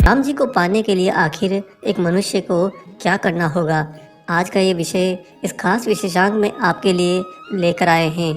राम जी को पाने के लिए आखिर एक मनुष्य को क्या करना होगा? आज का ये विषय इस खास विशेषांक में आपके लिए लेकर आए हैं।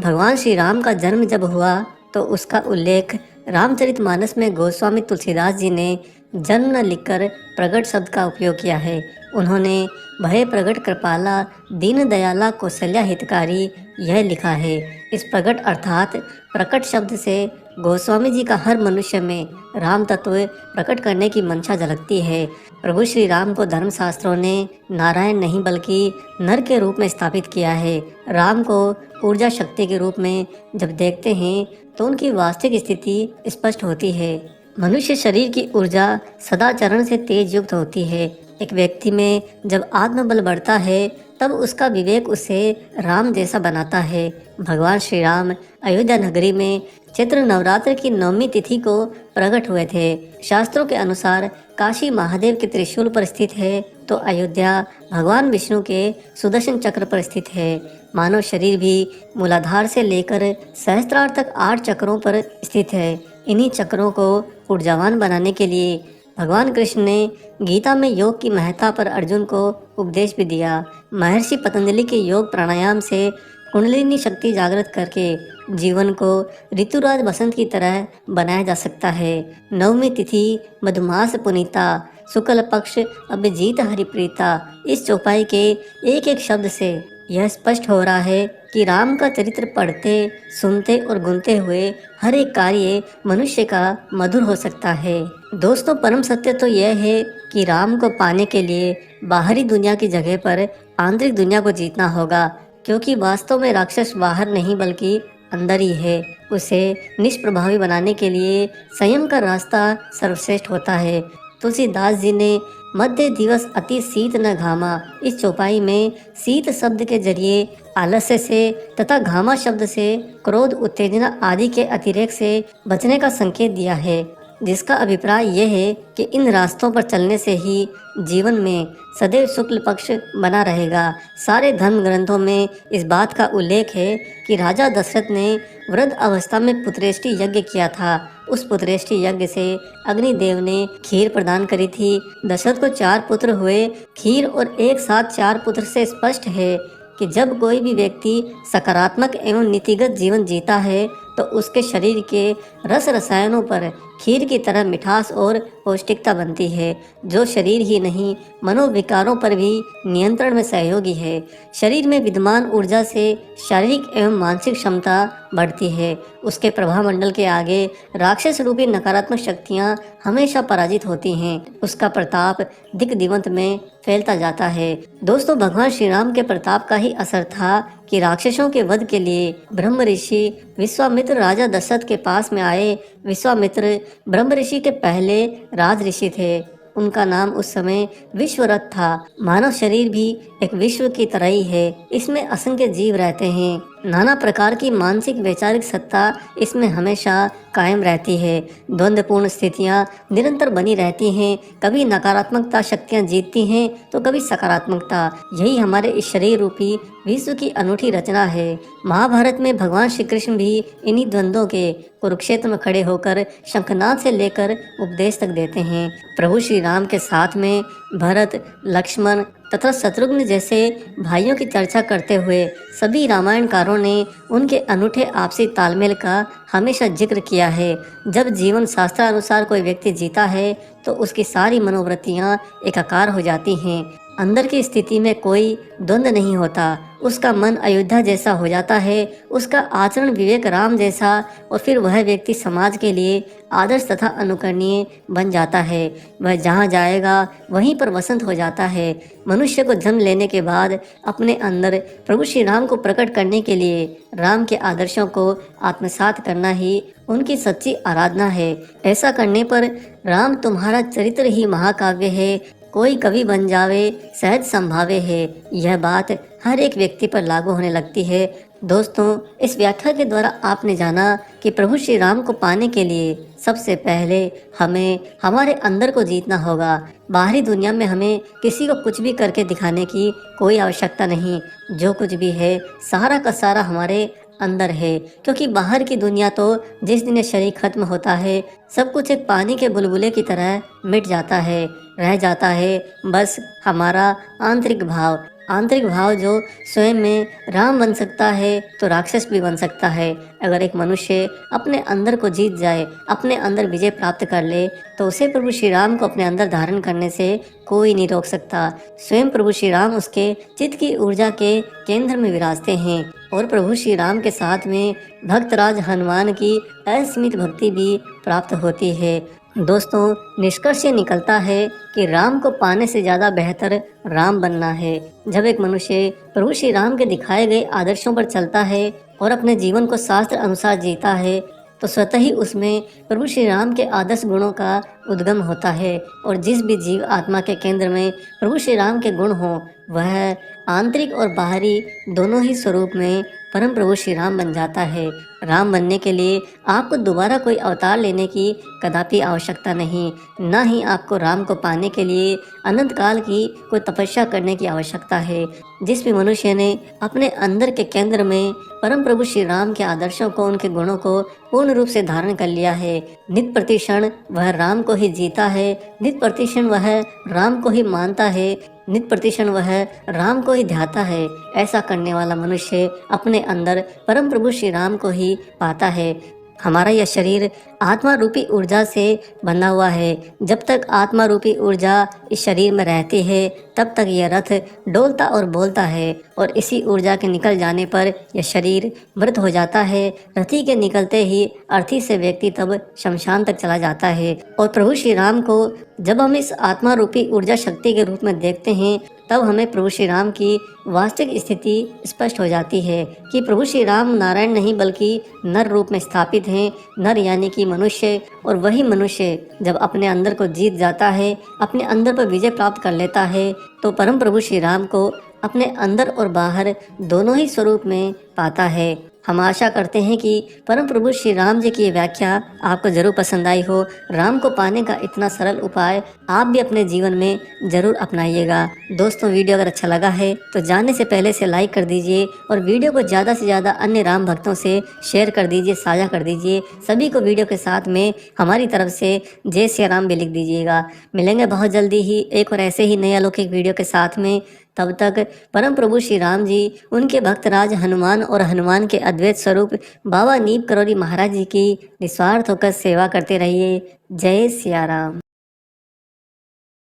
भगवान श्री राम का जन्म जब हुआ तो उसका उल्लेख रामचरितमानस में गोस्वामी तुलसीदास जी ने जन्म न लिखकर प्रगट शब्द का उपयोग किया है। उन्होंने भय प्रगट कृपाला दीन दयाला कौशल्या हितकारी यह लिखा है। इस प्रगट अर्थात प्रकट शब्द से गोस्वामी जी का हर मनुष्य में राम तत्व प्रकट करने की मंशा झलकती है। प्रभु श्री राम को धर्मशास्त्रों ने नारायण नहीं बल्कि नर के रूप में स्थापित किया है। राम को ऊर्जा शक्ति के रूप में जब देखते हैं तो उनकी वास्तविक स्थिति स्पष्ट होती है। मनुष्य शरीर की ऊर्जा सदाचरण से तेज युक्त होती है। एक व्यक्ति में जब आत्मबल बढ़ता है तब उसका विवेक उसे राम जैसा बनाता है। भगवान श्री राम अयोध्या नगरी में चैत्र नवरात्र की 9वीं तिथि को प्रकट हुए थे। शास्त्रों के अनुसार काशी महादेव के त्रिशूल पर स्थित है तो अयोध्या भगवान विष्णु के सुदर्शन चक्र पर स्थित है। मानव शरीर भी मूलाधार से लेकर सहस्त्रार तक 8 चक्रों पर स्थित है। इन्हीं चक्रों को ऊर्जावान बनाने के लिए भगवान कृष्ण ने गीता में योग की महत्ता पर अर्जुन को उपदेश भी दिया। महर्षि पतंजलि के योग प्राणायाम से कुंडलिनी शक्ति जागृत करके जीवन को ऋतुराज बसंत की तरह बनाया जा सकता है। 9वीं तिथि मधुमास पुनीता शुक्ल पक्ष अभिजीत हरिप्रीता। इस चौपाई के एक एक शब्द से यह स्पष्ट हो रहा है कि राम का चरित्र पढ़ते सुनते और गुनते हुए हर एक कार्य मनुष्य का मधुर हो सकता है। दोस्तों, परम सत्य तो यह है कि राम को पाने के लिए बाहरी दुनिया की जगह पर आंतरिक दुनिया को जीतना होगा, क्योंकि वास्तव में राक्षस बाहर नहीं बल्कि अंदर ही है। उसे निष्प्रभावी बनाने के लिए संयम का रास्ता सर्वश्रेष्ठ होता है। तुलसीदास जी ने मध्य दिवस अति शीत न घामा, इस चौपाई में शीत शब्द के जरिए आलस्य से तथा घामा शब्द से क्रोध उत्तेजना आदि के अतिरेक से बचने का संकेत दिया है, जिसका अभिप्राय यह है कि इन रास्तों पर चलने से ही जीवन में सदैव शुक्ल पक्ष बना रहेगा। सारे धर्म ग्रंथों में इस बात का उल्लेख है कि राजा दशरथ ने वृद्ध अवस्था में पुत्रेष्टि यज्ञ किया था। उस पुत्रेष्टि यज्ञ से अग्निदेव ने खीर प्रदान करी थी। दशरथ को 4 पुत्र हुए। खीर और एक साथ 4 पुत्र से स्पष्ट है कि जब कोई भी व्यक्ति सकारात्मक एवं नीतिगत जीवन जीता है तो उसके शरीर के रस रसायनों पर खीर की तरह मिठास और पौष्टिकता बनती है, जो शरीर ही नहीं मनोविकारों पर भी नियंत्रण में सहयोगी है। शरीर में विद्यमान ऊर्जा से शारीरिक एवं मानसिक क्षमता बढ़ती है। उसके प्रभामंडल के आगे राक्षस रूपी नकारात्मक शक्तियाँ हमेशा पराजित होती हैं। उसका प्रताप दिक दिगंत में फैलता जाता है। दोस्तों, भगवान श्री राम के प्रताप का ही असर था कि राक्षसों के वध के लिए ब्रह्म ऋषि विश्वामित्र राजा दशरथ के पास में आए। विश्वामित्र ब्रह्म ऋषि के पहले राज ऋषि थे। उनका नाम उस समय विश्वरथ था। मानव शरीर भी एक विश्व की तरह ही है। इसमें असंख्य जीव रहते हैं। नाना प्रकार की मानसिक वैचारिक सत्ता इसमें हमेशा कायम रहती है। द्वंद्वपूर्ण स्थितियाँ निरंतर बनी रहती हैं। कभी नकारात्मकता शक्तियाँ जीतती हैं तो कभी सकारात्मकता। यही हमारे इस शरीर रूपी विश्व की अनूठी रचना है। महाभारत में भगवान श्री कृष्ण भी इन्हीं द्वंद्वों के कुरुक्षेत्र में खड़े होकर शंखनाद से लेकर उपदेश तक देते हैं। प्रभु श्री राम के साथ में भरत, लक्ष्मण तथा शत्रुघ्न जैसे भाइयों की चर्चा करते हुए सभी रामायणकारों ने उनके अनूठे आपसी तालमेल का हमेशा जिक्र किया है। जब जीवन शास्त्रानुसार कोई व्यक्ति जीता है तो उसकी सारी मनोवृत्तियाँ एकाकार हो जाती हैं। अंदर की स्थिति में कोई द्वंद्व नहीं होता। उसका मन अयोध्या जैसा हो जाता है। उसका आचरण विवेक राम जैसा और फिर वह व्यक्ति समाज के लिए आदर्श तथा अनुकरणीय बन जाता है। वह जहाँ जाएगा वहीं पर वसंत हो जाता है। मनुष्य को जन्म लेने के बाद अपने अंदर प्रभु श्री राम को प्रकट करने के लिए राम के आदर्शों को आत्मसात करना ही उनकी सच्ची आराधना है। ऐसा करने पर राम तुम्हारा चरित्र ही महाकाव्य है, कोई कवि बन जावे सहज संभावे है। यह बात हर एक व्यक्ति पर लागू होने लगती है। दोस्तों, इस व्याख्या के द्वारा आपने जाना कि प्रभु श्री राम को पाने के लिए सबसे पहले हमें हमारे अंदर को जीतना होगा। बाहरी दुनिया में हमें किसी को कुछ भी करके दिखाने की कोई आवश्यकता नहीं। जो कुछ भी है सारा का सारा हमारे अंदर है, क्योंकि बाहर की दुनिया तो जिस दिन ये शरीर खत्म होता है, सब कुछ एक पानी के बुलबुले की तरह मिट जाता है। रह जाता है बस हमारा आंतरिक भाव जो स्वयं में राम बन सकता है तो राक्षस भी बन सकता है। अगर एक मनुष्य अपने अंदर को जीत जाए, अपने अंदर विजय प्राप्त कर ले, तो उसे प्रभु श्री राम को अपने अंदर धारण करने से कोई नहीं रोक सकता। स्वयं प्रभु श्री राम उसके चित्त की ऊर्जा के केंद्र में विराजते हैं और प्रभु श्री राम के साथ में भक्तराज हनुमान की असीमित भक्ति भी प्राप्त होती है। दोस्तों, निष्कर्ष ये निकलता है कि राम को पाने से ज़्यादा बेहतर राम बनना है। जब एक मनुष्य प्रभु श्री राम के दिखाए गए आदर्शों पर चलता है और अपने जीवन को शास्त्र अनुसार जीता है, तो स्वतः ही उसमें प्रभु श्री राम के आदर्श गुणों का उद्गम होता है। और जिस भी जीव आत्मा के केंद्र में प्रभु श्री राम के गुण हों, वह आंतरिक और बाहरी दोनों ही स्वरूप में परम प्रभु श्री राम बन जाता है। राम बनने के लिए आपको दोबारा कोई अवतार लेने की कदापि आवश्यकता नहीं, न ही आपको राम को पाने के लिए अनंत काल की कोई तपस्या करने की आवश्यकता है। जिस भी मनुष्य ने अपने अंदर के केंद्र में परम प्रभु श्री राम के आदर्शों को, उनके गुणों को पूर्ण रूप से धारण कर लिया है, नित प्रतिक्षण वह राम को ही जीता है, नित प्रतिक्षण वह राम को ही मानता है, नित प्रतिक्षण वह राम को ही ध्याता है। ऐसा करने वाला मनुष्य अपने अंदर परम प्रभु श्री राम को ही पाता है। हमारा यह शरीर आत्मा रूपी ऊर्जा से बंधा हुआ है। जब तक आत्मा रूपी ऊर्जा इस शरीर में रहती है, तब तक यह रथ डोलता और बोलता है, और इसी ऊर्जा के निकल जाने पर यह शरीर मृत हो जाता है। रथी के निकलते ही अर्थी से व्यक्ति तब शमशान तक चला जाता है। और प्रभु श्री राम को जब हम इस आत्मा रूपी ऊर्जा शक्ति के रूप में देखते हैं, तब हमें प्रभु श्री राम की वास्तविक स्थिति स्पष्ट हो जाती है कि प्रभु श्री राम नारायण नहीं बल्कि नर रूप में स्थापित हैं। नर यानी कि मनुष्य, और वही मनुष्य जब अपने अंदर को जीत जाता है, अपने अंदर पर विजय प्राप्त कर लेता है, तो परम प्रभु श्री राम को अपने अंदर और बाहर दोनों ही स्वरूप में पाता है। हम आशा करते हैं कि परम प्रभु श्री राम जी की ये व्याख्या आपको जरूर पसंद आई हो। राम को पाने का इतना सरल उपाय आप भी अपने जीवन में जरूर अपनाइएगा। दोस्तों, वीडियो अगर अच्छा लगा है तो जाने से पहले से लाइक कर दीजिए और वीडियो को ज़्यादा से ज़्यादा अन्य राम भक्तों से शेयर कर दीजिए, साझा कर दीजिए। सभी को वीडियो के साथ में हमारी तरफ से जय श्री राम भी लिख दीजिएगा। मिलेंगे बहुत जल्दी ही एक और ऐसे ही नए अलौकिक वीडियो के साथ में। तब तक परम प्रभु श्री राम जी, उनके भक्तराज हनुमान और हनुमान के अद्वैत स्वरूप बाबा नीम करौरी महाराज जी की निस्वार्थ होकर सेवा करते रहिए। जय सिया राम।